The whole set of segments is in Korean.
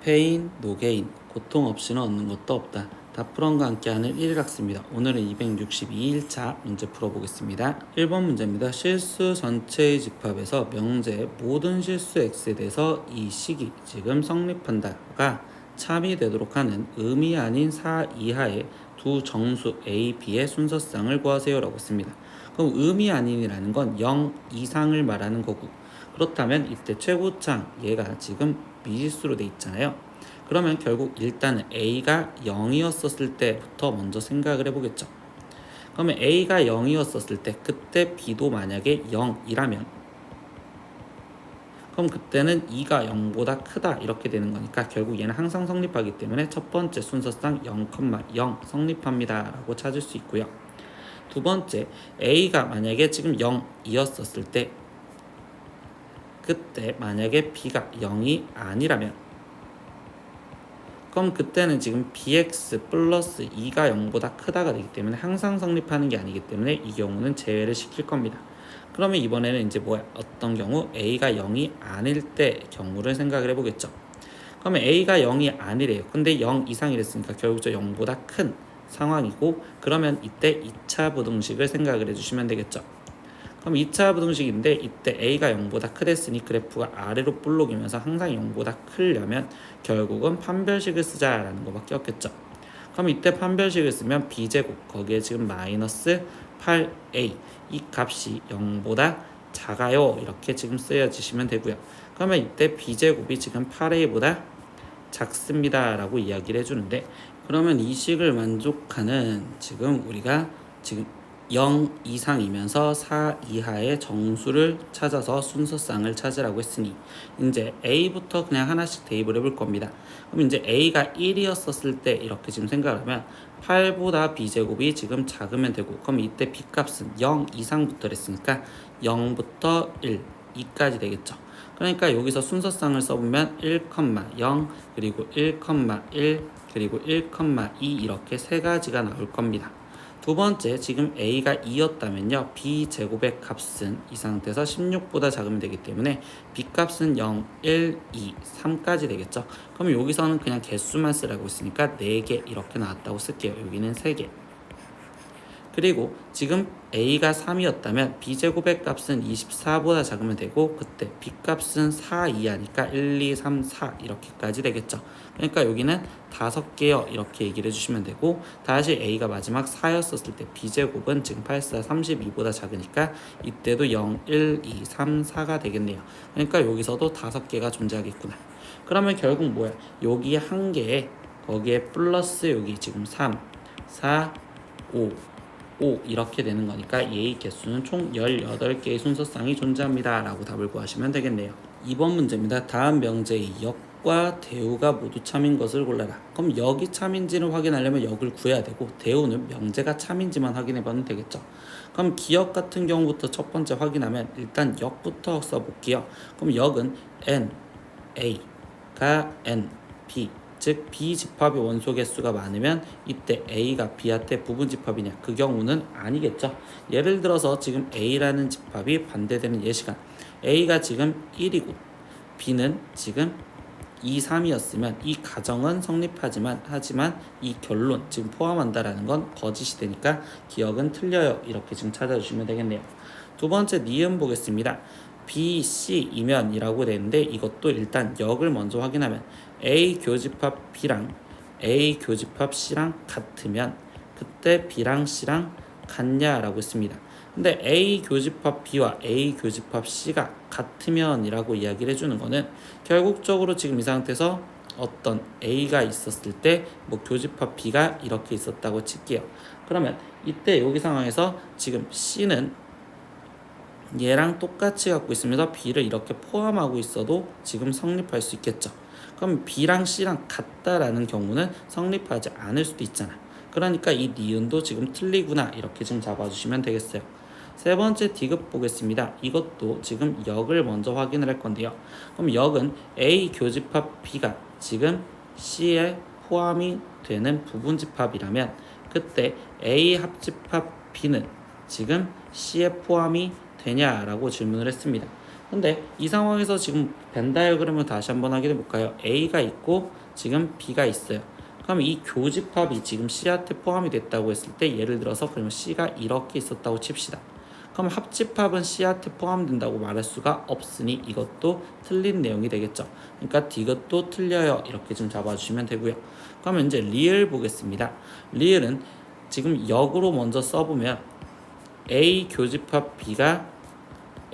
페인, 노게인, 고통 없이는 얻는 것도 없다. 다프런과 함께하는 1일학습니다. 오늘은 262일차 문제 풀어보겠습니다. 1번 문제입니다. 실수 전체의 집합에서 명제의 모든 실수 x에 대해서 이 식이 지금 성립한다가 참이 되도록 하는 음이 아닌 4 이하의 두 정수 a, b의 순서쌍을 구하세요 라고 했습니다. 그럼 음이 아닌이라는 건 0 이상을 말하는 거고, 그렇다면 이때 최고창 얘가 지금 미지수로 돼 있잖아요. 그러면 결국 일단은 a가 0이었을 때부터 먼저 생각을 해보겠죠. 그러면 a가 0이었을 때 그때 b도 만약에 0이라면 그럼 그때는 2가 0보다 크다 이렇게 되는 거니까 결국 얘는 항상 성립하기 때문에 첫 번째 순서상 0,0 성립합니다 라고 찾을 수 있고요. 두 번째, a가 만약에 지금 0이었을 때 그때 만약에 b가 0이 아니라면 그럼 그때는 지금 bx 플러스 2가 0보다 크다가 되기 때문에 항상 성립하는 게 아니기 때문에 이 경우는 제외를 시킬 겁니다. 그러면 이번에는 이제 어떤 경우 a가 0이 아닐 때 경우를 생각을 해보겠죠. 그러면 a가 0이 아니래요. 근데 0 이상이랬으니까 결국 0보다 큰 상황이고, 그러면 이때 2차 부등식을 생각을 해주시면 되겠죠. 그럼 2차 부등식인데 이때 a가 0보다 크댔으니 그래프가 아래로 볼록이면서 항상 0보다 크려면 결국은 판별식을 쓰자라는 것밖에 없겠죠. 그럼 이때 판별식을 쓰면 b제곱 거기에 지금 마이너스 8a 이 값이 0보다 작아요 이렇게 지금 쓰여지시면 되고요. 그러면 이때 b제곱이 지금 8a보다 작습니다 라고 이야기를 해주는데, 그러면 이 식을 만족하는 지금 우리가 지금 0 이상이면서 4 이하의 정수를 찾아서 순서쌍을 찾으라고 했으니 이제 a부터 그냥 하나씩 대입을 해볼 겁니다. 그럼 이제 a가 1이었을 때 이렇게 지금 생각하면 8보다 b제곱이 지금 작으면 되고, 그럼 이때 b값은 0 이상부터 했으니까 0부터 1, 2까지 되겠죠. 그러니까 여기서 순서쌍을 써보면 1,0 그리고 1,1 그리고 1,2 이렇게 세 가지가 나올 겁니다. 두 번째, 지금 a가 2였다면요 b제곱의 값은 이 상태에서 16보다 작으면 되기 때문에 b값은 0, 1, 2, 3까지 되겠죠. 그럼 여기서는 그냥 개수만 쓰라고 했으니까 4개 이렇게 나왔다고 쓸게요. 여기는 3개. 그리고 지금 a가 3이었다면 b제곱의 값은 24보다 작으면 되고, 그때 b값은 4 이하니까 1, 2, 3, 4 이렇게까지 되겠죠. 그러니까 여기는 5개요 이렇게 얘기를 해주시면 되고, 다시 a가 마지막 4였을 때 b제곱은 지금 8, 4, 32보다 작으니까 이때도 0, 1, 2, 3, 4가 되겠네요. 그러니까 여기서도 5개가 존재하겠구나. 그러면 결국 여기 한 개에 거기에 플러스 여기 지금 3, 4, 5 이렇게 되는 거니까 얘의 개수는 총 18개의 순서쌍이 존재합니다 라고 답을 구하시면 되겠네요. 2번 문제입니다. 다음 명제의 역과 대우가 모두 참인 것을 골라라. 그럼 역이 참인지를 확인하려면 역을 구해야 되고, 대우는 명제가 참인지만 확인해봐도 되겠죠. 그럼 기역 같은 경우부터 첫 번째 확인하면 일단 역부터 써볼게요. 그럼 역은 n, a가 n, b 즉 b집합의 원소 개수가 많으면 이때 a가 b한테 부분집합이냐, 그 경우는 아니겠죠. 예를 들어서 지금 a라는 집합이 반대되는 예시간, a가 지금 1이고 b는 지금 2, 3이었으면 이 가정은 성립하지만 이 결론 지금 포함한다라는 건 거짓이 되니까 기억은 틀려요 이렇게 지금 찾아주시면 되겠네요. 두 번째 니은 보겠습니다. B, C이면 이라고 되는데 이것도 일단 역을 먼저 확인하면 A 교집합 B랑 A 교집합 C랑 같으면 그때 B랑 C랑 같냐라고 했습니다. 근데 A 교집합 B와 A 교집합 C가 같으면 이라고 이야기를 해주는 거는 결국적으로 지금 이 상태에서 어떤 A가 있었을 때 교집합 B가 이렇게 있었다고 칠게요. 그러면 이때 여기 상황에서 지금 C는 얘랑 똑같이 갖고 있으면서 B를 이렇게 포함하고 있어도 지금 성립할 수 있겠죠. 그럼 B랑 C랑 같다라는 경우는 성립하지 않을 수도 있잖아. 그러니까 이 니은도 지금 틀리구나 이렇게 좀 잡아주시면 되겠어요. 세 번째 디귿 보겠습니다. 이것도 지금 역을 먼저 확인을 할 건데요. 그럼 역은 A 교집합 B가 지금 C에 포함이 되는 부분집합이라면 그때 A 합집합 B는 지금 C에 포함이 되냐라고 질문을 했습니다. 근데 이 상황에서 지금 벤 다이어그램을 다시 한번 확인해 볼까요? A가 있고 지금 B가 있어요. 그럼 이 교집합이 지금 C한테 포함이 됐다고 했을 때 예를 들어서 그러면 C가 이렇게 있었다고 칩시다. 그럼 합집합은 C한테 포함된다고 말할 수가 없으니 이것도 틀린 내용이 되겠죠. 그러니까 이것도 틀려요. 이렇게 좀 잡아주시면 되고요. 그러면 이제 리을 보겠습니다. 리을은 지금 역으로 먼저 써보면 A 교집합 B가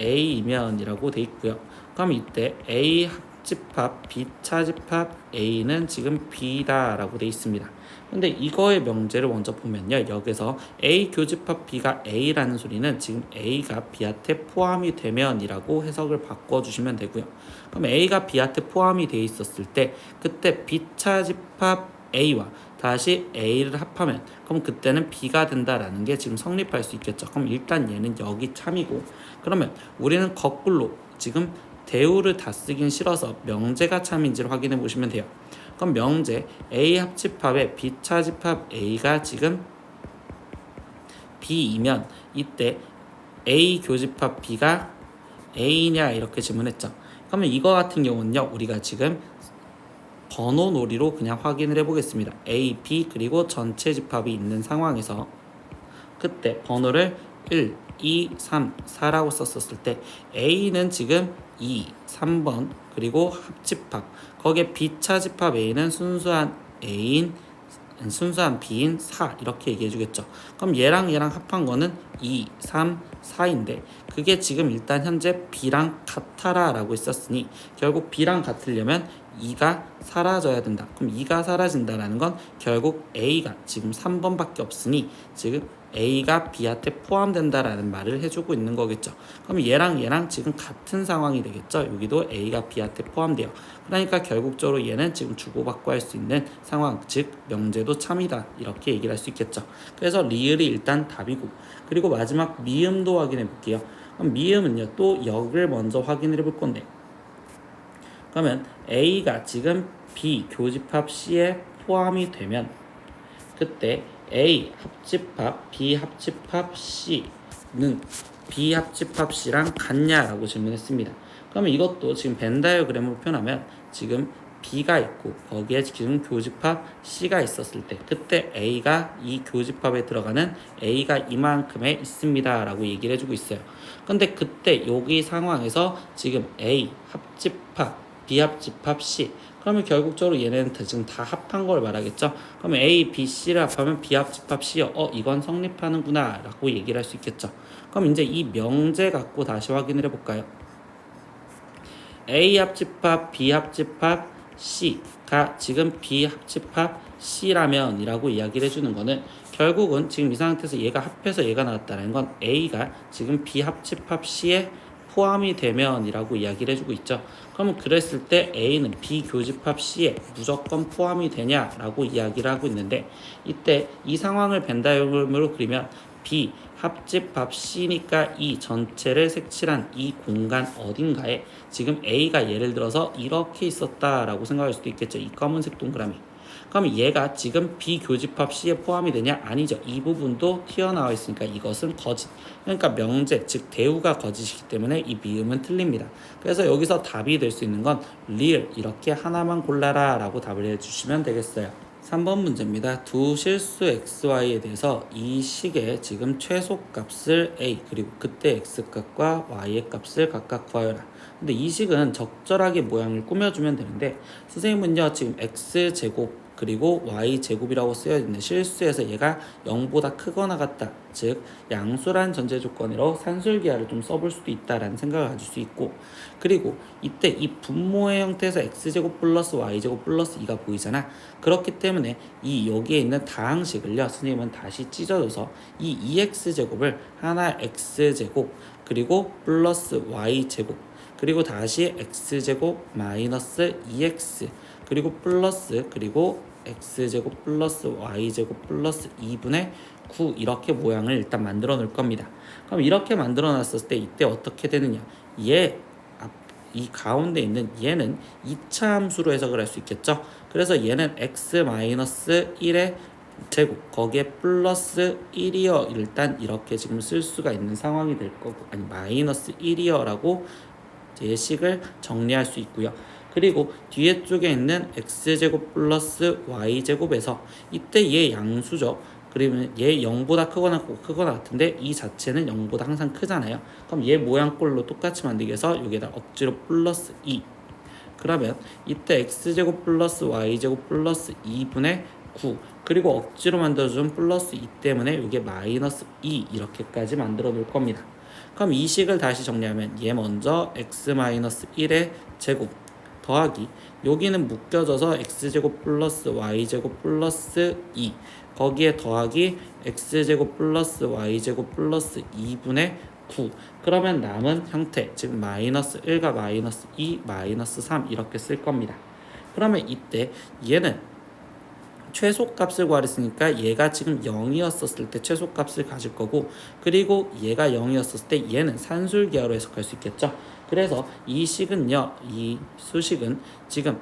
A이면 이라고 돼 있고요. 그럼 이때 A 합집합 B 차집합 A는 지금 B다 라고 돼 있습니다. 근데 이거의 명제를 먼저 보면요. 여기서 A 교집합 B가 A라는 소리는 지금 A가 B한테 포함이 되면 이라고 해석을 바꿔주시면 되고요. 그럼 A가 B한테 포함이 돼 있었을 때 그때 B 차집합 A와 다시 A를 합하면 그럼 그때는 B가 된다라는 게 지금 성립할 수 있겠죠. 그럼 일단 얘는 여기 참이고 그러면 우리는 거꾸로 지금 대우를 다 쓰긴 싫어서 명제가 참인지를 확인해 보시면 돼요. 그럼 명제 A 합집합에 B 차집합 A가 지금 B이면 이때 A 교집합 B가 A냐 이렇게 질문했죠. 그러면 이거 같은 경우는요. 우리가 지금 번호 놀이로 그냥 확인을 해보겠습니다. A, B 그리고 전체 집합이 있는 상황에서 그때 번호를 1, 2, 3, 4라고 썼었을 때 A는 지금 2, 3번 그리고 합집합 거기에 B차 집합 A는 순수한 B인 4 이렇게 얘기해 주겠죠. 그럼 얘랑 합한 거는 2, 3, 4인데 그게 지금 일단 현재 B랑 같아라 라고 했었으니 결국 B랑 같으려면 2가 사라져야 된다. 그럼 2가 사라진다라는 건 결국 A가 지금 3번밖에 없으니 지금 A가 B한테 포함된다라는 말을 해주고 있는 거겠죠. 그럼 얘랑 지금 같은 상황이 되겠죠. 여기도 A가 B한테 포함돼요. 그러니까 결국적으로 얘는 지금 주고받고 할 수 있는 상황, 즉 명제도 참이다 이렇게 얘기를 할 수 있겠죠. 그래서 리을이 일단 답이고 그리고 마지막 미음도 확인해 볼게요. 그럼 미음은요 또 역을 먼저 확인을 해볼 건데 그러면 A가 지금 B 교집합 C에 포함이 되면 그때 A 합집합 B 합집합 C는 B 합집합 C랑 같냐라고 질문했습니다. 그러면 이것도 지금 벤 다이어그램으로 표현하면 지금 B가 있고 거기에 지금 교집합 C가 있었을 때 그때 A가 이 교집합에 들어가는 A가 이만큼에 있습니다 라고 얘기를 해주고 있어요. 근데 그때 여기 상황에서 지금 A 합집합 B 합집합 C 그러면 결국적으로 얘네는 지금 다 합한 걸 말하겠죠. 그러면 A, B, C를 합하면 B 합집합 C요. 이건 성립하는구나 라고 얘기를 할 수 있겠죠. 그럼 이제 이 명제 갖고 다시 확인을 해볼까요? A 합집합 B 합집합 C가 지금 B 합집합 C라면 이라고 이야기를 해주는 거는 결국은 지금 이 상태에서 얘가 합해서 얘가 나왔다는 건 A가 지금 B 합집합 C에 포함이 되면 이라고 이야기를 해주고 있죠. 그러면 그랬을 때 A는 B 교집합 C에 무조건 포함이 되냐라고 이야기를 하고 있는데 이때 이 상황을 벤 다이어그램으로 그리면 B 합집합 C니까 이 전체를 색칠한 이 공간 어딘가에 지금 A가 예를 들어서 이렇게 있었다라고 생각할 수도 있겠죠. 이 검은색 동그라미. 그럼 얘가 지금 B 교집합 C에 포함이 되냐? 아니죠. 이 부분도 튀어나와 있으니까 이것은 거짓. 그러니까 명제, 즉 대우가 거짓이기 때문에 이 미음은 틀립니다. 그래서 여기서 답이 될 수 있는 건 리을 이렇게 하나만 골라라 라고 답을 해주시면 되겠어요. 3번 문제입니다. 두 실수 xy에 대해서 이 식의 지금 최소값을 a 그리고 그때 x값과 y의 값을 각각 구하여라. 근데 이 식은 적절하게 모양을 꾸며주면 되는데 선생님은요 지금 x제곱 그리고 y제곱이라고 쓰여있는 실수에서 얘가 0보다 크거나 같다. 즉 양수란 전제 조건으로 산술기하를 좀 써볼 수도 있다라는 생각을 가질 수 있고 그리고 이때 이 분모의 형태에서 x제곱 플러스 y제곱 플러스 2가 보이잖아. 그렇기 때문에 이 여기에 있는 다항식을요 선생님은 다시 찢어줘서 이 2x제곱을 하나 x제곱 그리고 플러스 y제곱 그리고 다시 x제곱 마이너스 2x 그리고 플러스 그리고 x제곱 플러스 y제곱 플러스 2분의 9 이렇게 모양을 일단 만들어 놓을 겁니다. 그럼 이렇게 만들어 놨을 때 이때 어떻게 되느냐 이 가운데 있는 얘는 2차 함수로 해석을 할 수 있겠죠. 그래서 얘는 x-1의 제곱 거기에 플러스 1이요 일단 이렇게 지금 쓸 수가 있는 상황이 될 거고 아니 마이너스 1이요 라고 이제 식을 정리할 수 있고요. 그리고 뒤에 쪽에 있는 x제곱 플러스 y제곱에서 이때 얘 양수죠. 그러면 얘 0보다 크거나 같은데 이 자체는 0보다 항상 크잖아요. 그럼 얘 모양꼴로 똑같이 만들기 위해서 여기에다 억지로 플러스 2. 그러면 이때 x제곱 플러스 y제곱 플러스 2분의 9 그리고 억지로 만들어준 플러스 2 때문에 이게 마이너스 2 이렇게까지 만들어 놓을 겁니다. 그럼 이 식을 다시 정리하면 얘 먼저 x-1의 제곱 더하기 여기는 묶여져서 x제곱 플러스 y제곱 플러스 2 거기에 더하기 x제곱 플러스 y제곱 플러스 2분의 9 그러면 남은 형태 즉 마이너스 1과 마이너스 2 마이너스 3 이렇게 쓸 겁니다. 그러면 이때 얘는 최소값을 구하랬으니까 얘가 지금 0이었을 때 최소값을 가질 거고 그리고 얘가 0이었을 때 얘는 산술기하로 해석할 수 있겠죠. 그래서 이 식은요 이 수식은 지금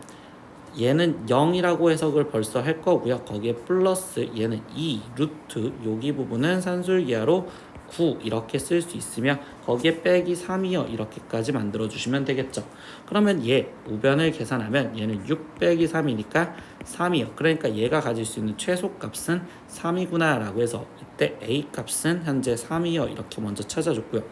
얘는 0이라고 해석을 벌써 할 거고요. 거기에 플러스 얘는 2 루트 여기 부분은 산술기하로 9 이렇게 쓸 수 있으며 거기에 빼기 3이요 이렇게까지 만들어 주시면 되겠죠. 그러면 얘 우변을 계산하면 얘는 6 빼기 3이니까 3이요. 그러니까 얘가 가질 수 있는 최소값은 3이구나 라고 해서 이때 A값은 현재 3이요 이렇게 먼저 찾아줬고요.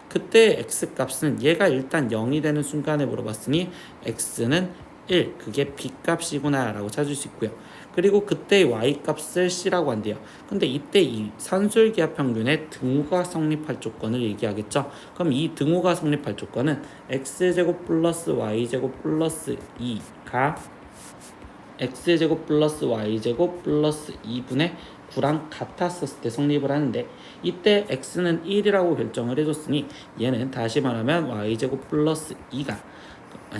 그때 X값은 얘가 일단 0이 되는 순간에 물어봤으니 X는 1 그게 B값이구나 라고 찾을 수 있고요. 그리고 그때 Y값을 C라고 한대요. 근데 이때 이 산술기하 평균의 등호가 성립할 조건을 얘기하겠죠. 그럼 이 등호가 성립할 조건은 X제곱 플러스 Y제곱 플러스 2가 X제곱 플러스 Y제곱 플러스 2분의 9랑 같았을 때 성립을 하는데 이때 X는 1이라고 결정을 해줬으니 얘는 다시 말하면 Y제곱 플러스 2가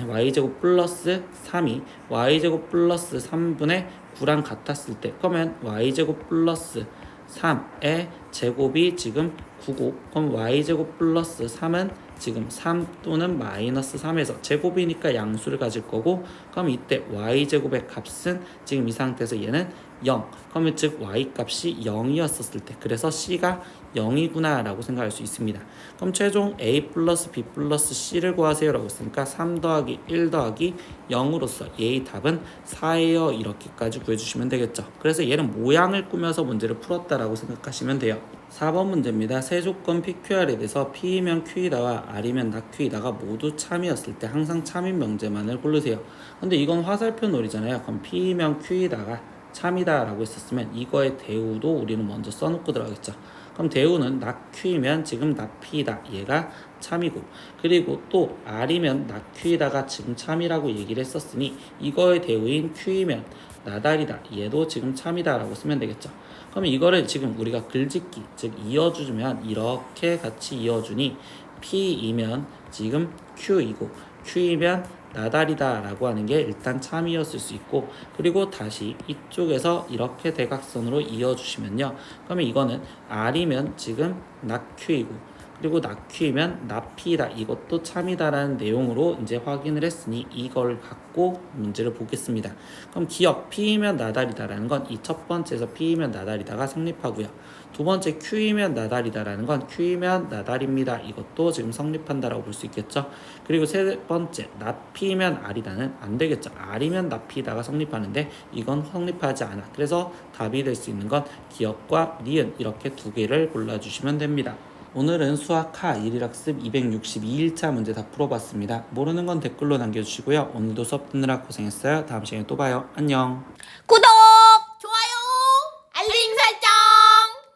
y제곱 플러스 3이 y제곱 플러스 3분의 9랑 같았을 때 그러면 y제곱 플러스 3의 제곱이 지금 9고 그럼 y제곱 플러스 3은 지금 3 또는 마이너스 3에서 제곱이니까 양수를 가질 거고 그럼 이때 y제곱의 값은 지금 이 상태에서 얘는 0 그러면 즉 y값이 0이었을 때 그래서 c가 0이구나 라고 생각할 수 있습니다. 그럼 최종 a 플러스 b 플러스 c를 구하세요 라고 했으니까 3 더하기 1 더하기 0으로서 얘의 답은 4예요 이렇게까지 구해주시면 되겠죠. 그래서 얘는 모양을 꾸며서 문제를 풀었다라고 생각하시면 돼요. 4번 문제입니다. 세 조건 PQR에 대해서 P이면 Q이다와 R이면 낙Q이다가 모두 참이었을 때 항상 참인 명제만을 고르세요. 근데 이건 화살표 놀이잖아요. 그럼 P이면 Q이다가 참이다 라고 했었으면 이거의 대우도 우리는 먼저 써놓고 들어가겠죠. 그럼 대우는 낙Q이면 지금 낙P이다 얘가 참이고 그리고 또 R이면 낙Q이다가 지금 참이라고 얘기를 했었으니 이거의 대우인 Q이면 나달이다 얘도 지금 참이다 라고 쓰면 되겠죠. 그럼 이거를 지금 우리가 글짓기 즉 이어주면 이렇게 같이 이어주니 P이면 지금 Q이고 Q이면 나달이다 라고 하는 게 일단 참이었을 수 있고 그리고 다시 이쪽에서 이렇게 대각선으로 이어주시면요 그러면 이거는 R이면 지금 낙Q이고 그리고 낙Q이면 나P이다 이것도 참이다 라는 내용으로 이제 확인을 했으니 이걸 갖고 문제를 보겠습니다. 그럼 기억 P이면 나달이다 라는 건 이 첫 번째에서 P이면 나달이다가 성립하고요. 두 번째 Q이면 나달이다 라는 건 Q이면 나달입니다 이것도 지금 성립한다라고 볼 수 있겠죠. 그리고 세 번째 나P이면 R이다는 안 되겠죠. R이면 나P이다가 성립하는데 이건 성립하지 않아. 그래서 답이 될 수 있는 건 기억과 니은 이렇게 두 개를 골라주시면 됩니다. 오늘은 수학 하 1일학습 262일차 문제 다 풀어봤습니다. 모르는 건 댓글로 남겨주시고요. 오늘도 수업 듣느라 고생했어요. 다음 시간에 또 봐요. 안녕. 구독!